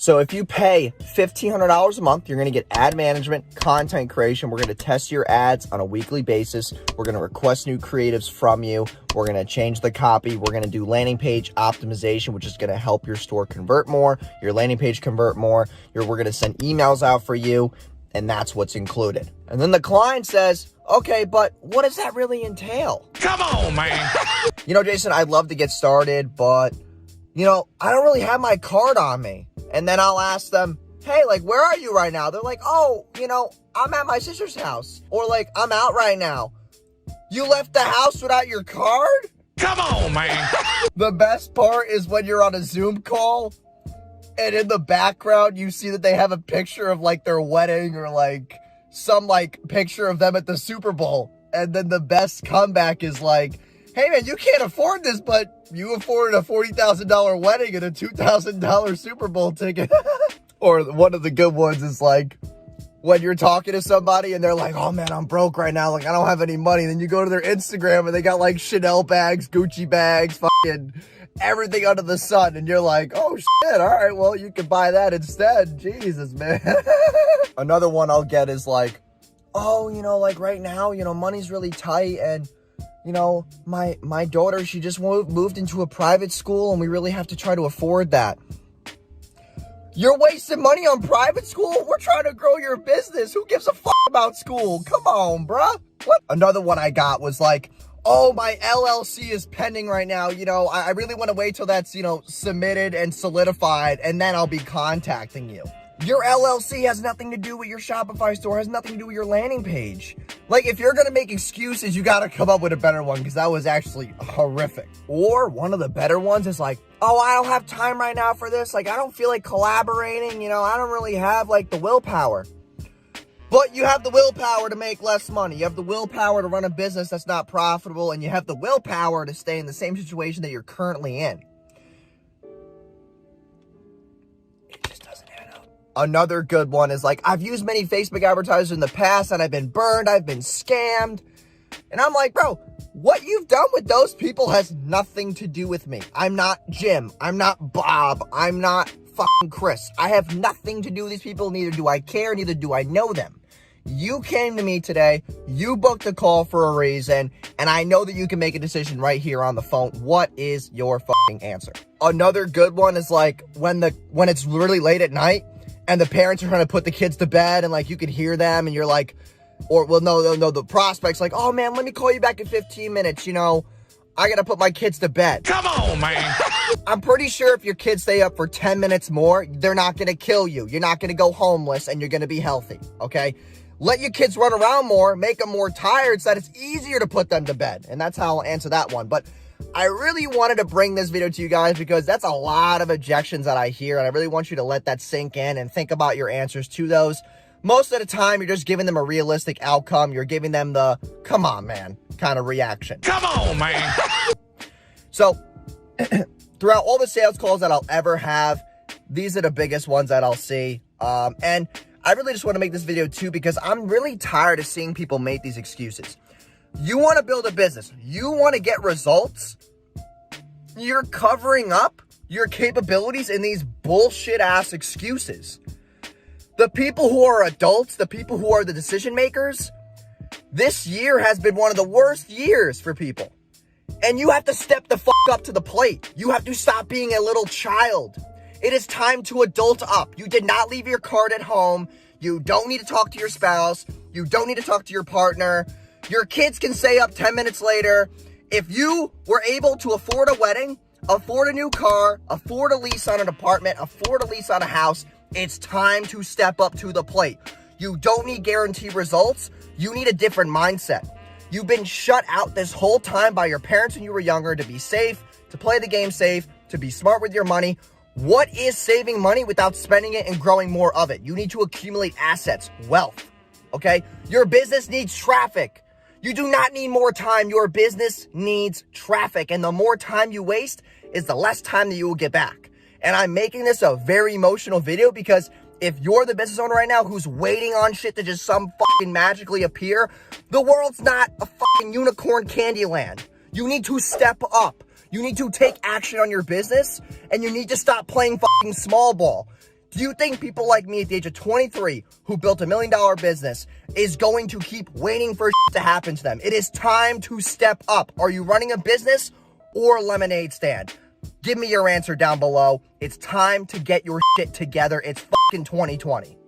So if you pay $1,500 a month, you're going to get ad management, content creation. We're going to test your ads on a weekly basis. We're going to request new creatives from you. We're going to change the copy. We're going to do landing page optimization, which is going to help your store convert more, your landing page convert more. We're going to send emails out for you, and that's what's included. And then the client says, okay, but what does that really entail? Come on, man. You know, Jason, I'd love to get started, but, you know, I don't really have my card on me. And then I'll ask them, hey, like, where are you right now? They're like, oh, you know, I'm at my sister's house. Or like, I'm out right now. You left the house without your card? Come on, man. The best part is when you're on a Zoom call and in the background, you see that they have a picture of like their wedding or like some like picture of them at the Super Bowl. And then the best comeback is like, hey man, you can't afford this, but you afforded a $40,000 wedding and a $2,000 Super Bowl ticket. Or one of the good ones is like, when you're talking to somebody and they're like, oh man, I'm broke right now. Like, I don't have any money. Then you go to their Instagram and they got like Chanel bags, Gucci bags, fucking everything under the sun. And you're like, oh shit, all right, well, you can buy that instead. Jesus, man. Another one I'll get is like, oh, you know, like right now, you know, money's really tight and, you know, my daughter, she just moved into a private school and we really have to try to afford that. You're wasting money on private school? We're trying to grow your business. Who gives a fuck about school? Come on, bruh. What? Another one I got was like, oh, my LLC is pending right now. You know, I really want to wait till that's, you know, submitted and solidified, and then I'll be contacting you. Your LLC has nothing to do with your Shopify store, has nothing to do with your landing page. Like, if you're going to make excuses, you got to come up with a better one, because that was actually horrific. Or one of the better ones is like, oh, I don't have time right now for this. Like, I don't feel like collaborating. You know, I don't really have, like, the willpower. But you have the willpower to make less money. You have the willpower to run a business that's not profitable, and you have the willpower to stay in the same situation that you're currently in. Another good one is like, I've used many Facebook advertisers in the past and I've been burned, I've been scammed. And I'm like, bro, what you've done with those people has nothing to do with me. I'm not Jim. I'm not Bob. I'm not fucking Chris. I have nothing to do with these people. Neither do I care. Neither do I know them. You came to me today. You booked a call for a reason. And I know that you can make a decision right here on the phone. What is your fucking answer? Another good one is like when it's really late at night and the parents are trying to put the kids to bed and like you can hear them and you're like, or well, no, the prospect's like, oh man, let me call you back in 15 minutes. You know, I got to put my kids to bed. Come on, man. I'm pretty sure if your kids stay up for 10 minutes more, they're not going to kill you. You're not going to go homeless and you're going to be healthy. Okay. Let your kids run around more, make them more tired so that it's easier to put them to bed. And that's how I'll answer that one. But I really wanted to bring this video to you guys because that's a lot of objections that I hear. And I really want you to let that sink in and think about your answers to those. Most of the time, you're just giving them a realistic outcome. You're giving them the, come on, man, kind of reaction. Come on, man. So throughout all the sales calls that I'll ever have, these are the biggest ones that I'll see. And I really just want to make this video too because I'm really tired of seeing people make these excuses. You want to build a business. You want to get results. You're covering up your capabilities in these bullshit ass excuses. The people who are adults, the people who are the decision makers, this year has been one of the worst years for people. And you have to step the fuck up to the plate. You have to stop being a little child. It is time to adult up. You did not leave your card at home. You don't need to talk to your spouse. You don't need to talk to your partner. Your kids can stay up 10 minutes later. If you were able to afford a wedding, afford a new car, afford a lease on an apartment, afford a lease on a house, it's time to step up to the plate. You don't need guaranteed results. You need a different mindset. You've been shut out this whole time by your parents when you were younger to be safe, to play the game safe, to be smart with your money. What is saving money without spending it and growing more of it? You need to accumulate assets, wealth, okay? Your business needs traffic. You do not need more time. Your business needs traffic. And the more time you waste is the less time that you will get back. And I'm making this a very emotional video because if you're the business owner right now who's waiting on shit to just some fucking magically appear, the world's not a fucking unicorn candy land. You need to step up. You need to take action on your business and you need to stop playing fucking small ball. Do you think people like me at the age of 23 who built $1 million business is going to keep waiting for to happen to them? It is time to step up. Are you running a business or a lemonade stand? Give me your answer down below. It's time to get your shit together. It's fucking 2020.